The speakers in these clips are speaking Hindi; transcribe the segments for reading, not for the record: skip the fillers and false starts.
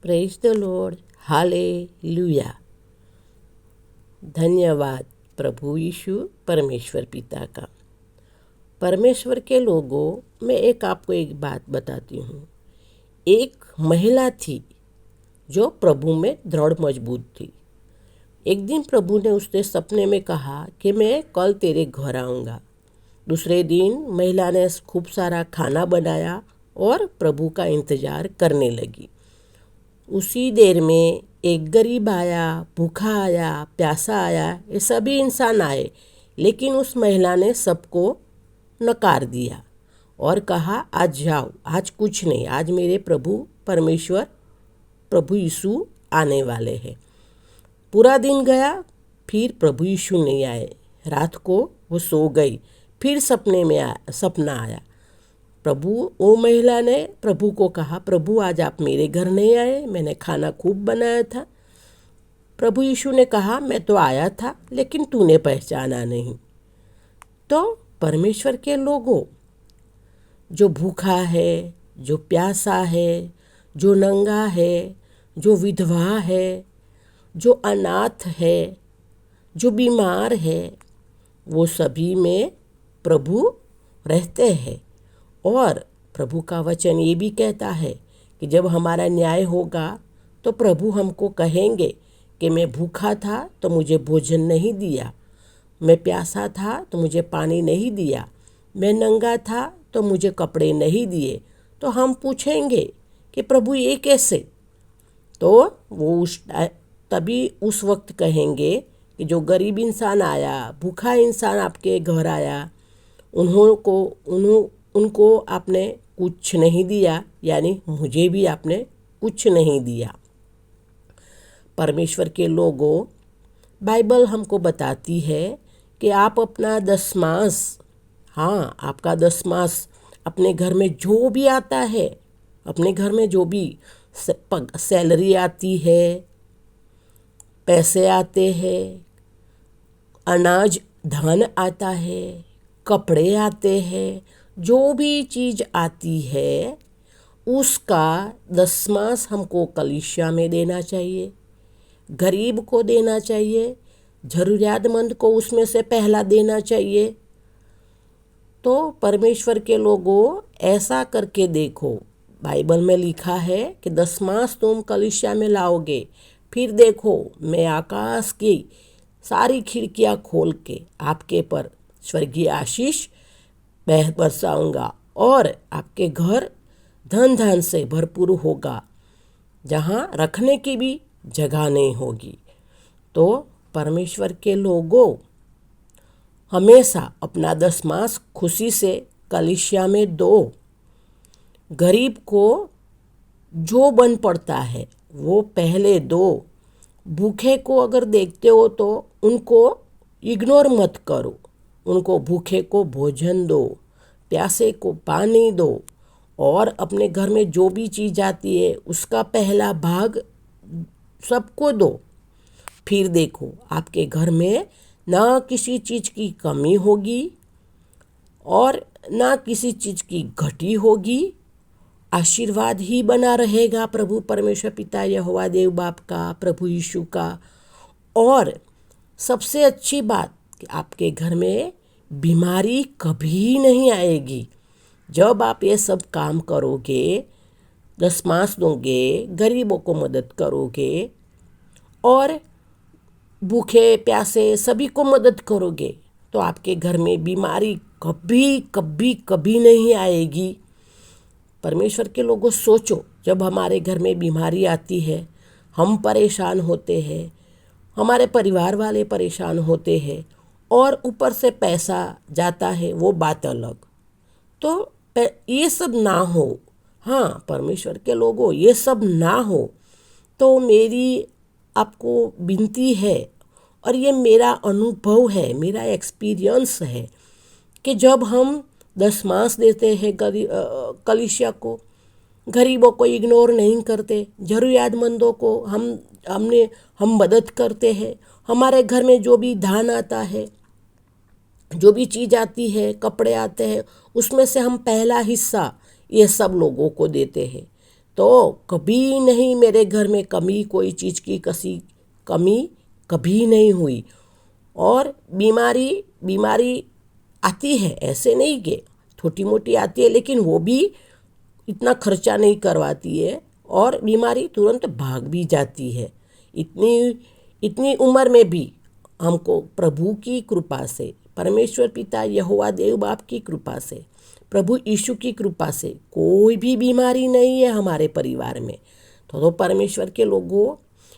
Praise the Lord, hallelujah. धन्यवाद प्रभु यीशु परमेश्वर पिता का। परमेश्वर के लोगों में आपको एक बात बताती हूँ। एक महिला थी जो प्रभु में दृढ़ मजबूत थी। एक दिन प्रभु ने उसके सपने में कहा कि मैं कल तेरे घर आऊँगा। दूसरे दिन महिला ने खूब सारा खाना बनाया और प्रभु का इंतज़ार करने लगी। उसी देर में एक गरीब आया, भूखा आया, प्यासा आया, ये सभी इंसान आए, लेकिन उस महिला ने सबको नकार दिया और कहा आज जाओ, आज कुछ नहीं, आज मेरे प्रभु परमेश्वर प्रभु यीशु आने वाले हैं। पूरा दिन गया, फिर प्रभु यीशु नहीं आए। रात को वो सो गई, फिर सपना आया। वो महिला ने प्रभु को कहा, प्रभु आज आप मेरे घर नहीं आए, मैंने खाना खूब बनाया था। प्रभु यीशु ने कहा, मैं तो आया था लेकिन तूने पहचाना नहीं। तो परमेश्वर के लोगों, जो भूखा है, जो प्यासा है, जो नंगा है, जो विधवा है, जो अनाथ है, जो बीमार है, वो सभी में प्रभु रहते हैं। और प्रभु का वचन ये भी कहता है कि जब हमारा न्याय होगा तो प्रभु हमको कहेंगे कि मैं भूखा था तो मुझे भोजन नहीं दिया, मैं प्यासा था तो मुझे पानी नहीं दिया, मैं नंगा था तो मुझे कपड़े नहीं दिए। तो हम पूछेंगे कि प्रभु ये कैसे? तो वो तभी उस वक्त कहेंगे कि जो गरीब इंसान आया, भूखा इंसान आपके घर आया, उनको आपने कुछ नहीं दिया, यानी मुझे भी आपने कुछ नहीं दिया। परमेश्वर के लोगों, बाइबल हमको बताती है कि आप अपना दशमांश, आपका दशमांश अपने घर में जो भी आता है, अपने घर में जो भी सैलरी आती है, पैसे आते हैं, अनाज धन आता है, कपड़े आते हैं, जो भी चीज़ आती है उसका दशमांश हमको कलीसिया में देना चाहिए, गरीब को देना चाहिए, ज़रूरियातमंद को उसमें से पहला देना चाहिए। तो परमेश्वर के लोगों, ऐसा करके देखो, बाइबल में लिखा है कि दशमांश तुम कलीसिया में लाओगे, फिर देखो मैं आकाश की सारी खिड़कियां खोल के आपके पर स्वर्गीय आशीष बरसाऊंगा और आपके घर धन धन से भरपूर होगा, जहाँ रखने की भी जगह नहीं होगी। तो परमेश्वर के लोगों, हमेशा अपना दशमांश खुशी से कलीसिया में दो। गरीब को जो बन पड़ता है वो पहले दो। भूखे को अगर देखते हो तो उनको इग्नोर मत करो, उनको भूखे को भोजन दो, प्यासे को पानी दो, और अपने घर में जो भी चीज़ आती है उसका पहला भाग सबको दो। फिर देखो आपके घर में ना किसी चीज़ की कमी होगी और ना किसी चीज़ की घटी होगी। आशीर्वाद ही बना रहेगा प्रभु परमेश्वर पिता यहोवा देव बाप का, प्रभु यीशु का। और सबसे अच्छी बात कि आपके घर में बीमारी कभी नहीं आएगी। जब आप ये सब काम करोगे, दशमांश दोगे, गरीबों को मदद करोगे और भूखे प्यासे सभी को मदद करोगे, तो आपके घर में बीमारी कभी कभी कभी नहीं आएगी। परमेश्वर के लोगों, सोचो, जब हमारे घर में बीमारी आती है, हम परेशान होते हैं, हमारे परिवार वाले परेशान होते हैं और ऊपर से पैसा जाता है, वो बात अलग। तो ये सब ना हो, परमेश्वर के लोगों, ये सब ना हो। तो मेरी आपको विनती है और ये मेरा अनुभव है, मेरा एक्सपीरियंस है कि जब हम दशमांश देते हैं कलीसिया को, गरीबों को इग्नोर नहीं करते, ज़रूरियातमंदों को हम मदद करते हैं, हमारे घर में जो भी धान आता है, जो भी चीज़ आती है, कपड़े आते हैं, उसमें से हम पहला हिस्सा ये सब लोगों को देते हैं, तो कभी नहीं मेरे घर में कमी, कोई चीज़ की कमी कभी नहीं हुई। और बीमारी बीमारी आती है, ऐसे नहीं कि छोटी मोटी आती है, लेकिन वो भी इतना खर्चा नहीं करवाती है और बीमारी तुरंत भाग भी जाती है। इतनी इतनी उम्र में भी हमको प्रभु की कृपा से, परमेश्वर पिता यहोवा देव बाप की कृपा से, प्रभु यीशु की कृपा से कोई भी बीमारी नहीं है हमारे परिवार में। तो परमेश्वर के लोगों,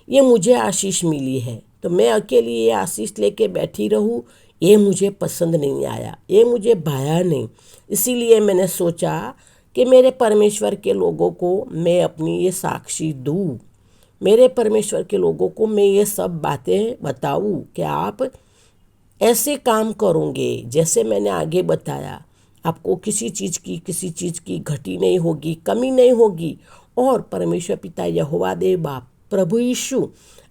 ये मुझे आशीष मिली है, तो मैं अकेली ये आशीष लेके बैठी रहूँ, ये मुझे पसंद नहीं आया, ये मुझे भाया नहीं। इसीलिए मैंने सोचा कि मेरे परमेश्वर के लोगों को मैं अपनी ये साक्षी दूँ, मेरे परमेश्वर के लोगों को मैं ये सब बातें बताऊँ कि आप ऐसे काम करोगे जैसे मैंने आगे बताया, आपको किसी चीज़ की घटी नहीं होगी, कमी नहीं होगी। और परमेश्वर पिता यहोवा देव बाप प्रभु यीशु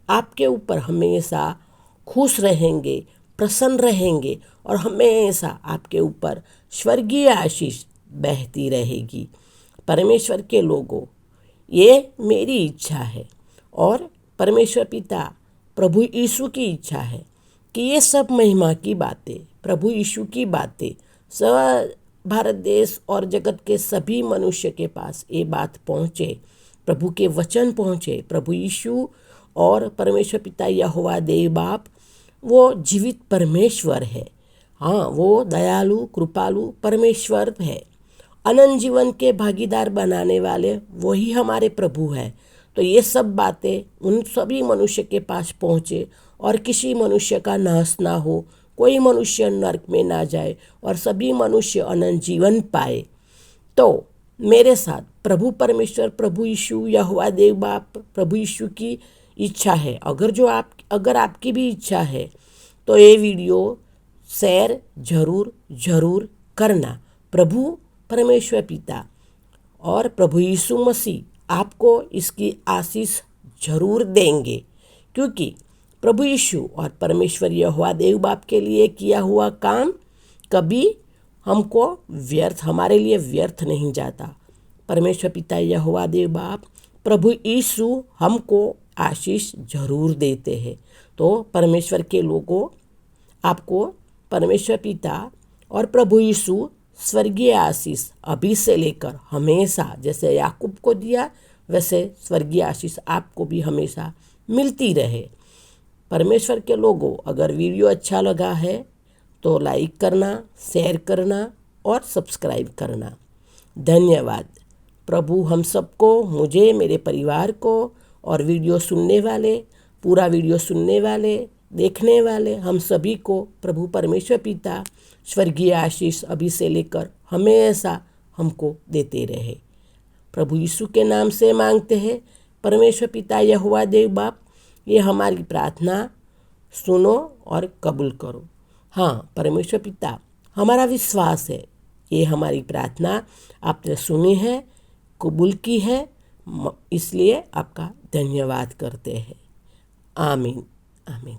आपके ऊपर हमेशा खुश रहेंगे, प्रसन्न रहेंगे और हमेशा आपके ऊपर स्वर्गीय आशीष बहती रहेगी। परमेश्वर के लोगों, ये मेरी इच्छा है और परमेश्वर पिता प्रभु यीशु की इच्छा है कि ये सब महिमा की बातें, प्रभु यीशु की बातें सब भारत देश और जगत के सभी मनुष्य के पास ये बात पहुँचे, प्रभु के वचन पहुँचे। प्रभु यीशु और परमेश्वर पिता यहोवा देव बाप वो जीवित परमेश्वर है। हाँ, वो दयालु कृपालु परमेश्वर है। अनंत जीवन के भागीदार बनाने वाले वही हमारे प्रभु हैं। तो ये सब बातें उन सभी मनुष्य के पास पहुँचे और किसी मनुष्य का नाश ना हो, कोई मनुष्य नरक में ना जाए और सभी मनुष्य अनंत जीवन पाए। तो मेरे साथ प्रभु परमेश्वर, प्रभु यीशु यहोवा देव बाप, प्रभु यीशु की इच्छा है। अगर आपकी भी इच्छा है तो ये वीडियो शेयर ज़रूर करना। प्रभु परमेश्वर पिता और प्रभु यीशु मसीह आपको इसकी आशीष जरूर देंगे, क्योंकि प्रभु यीशु और परमेश्वर यहोवा देव बाप के लिए किया हुआ काम कभी हमारे लिए व्यर्थ नहीं जाता। परमेश्वर पिता यहोवा देव बाप प्रभु यीशु हमको आशीष जरूर देते हैं। तो परमेश्वर के लोगों, आपको परमेश्वर पिता और प्रभु यीशु स्वर्गीय आशीष अभी से लेकर हमेशा, जैसे याकूब को दिया वैसे स्वर्गीय आशीष आपको भी हमेशा मिलती रहे। परमेश्वर के लोगों, अगर वीडियो अच्छा लगा है तो लाइक करना, शेयर करना और सब्सक्राइब करना। धन्यवाद। प्रभु हम सबको, मुझे, मेरे परिवार को और पूरा वीडियो सुनने वाले, देखने वाले हम सभी को प्रभु परमेश्वर पिता स्वर्गीय आशीष अभी से लेकर हमेशा हमको देते रहे। प्रभु यीशु के नाम से मांगते हैं। परमेश्वर पिता यहोवा देव बाप, ये हमारी प्रार्थना सुनो और कबूल करो। हाँ परमेश्वर पिता, हमारा विश्वास है ये हमारी प्रार्थना आपने सुनी है, कबूल की है, इसलिए आपका धन्यवाद करते हैं। आमीन आमीन।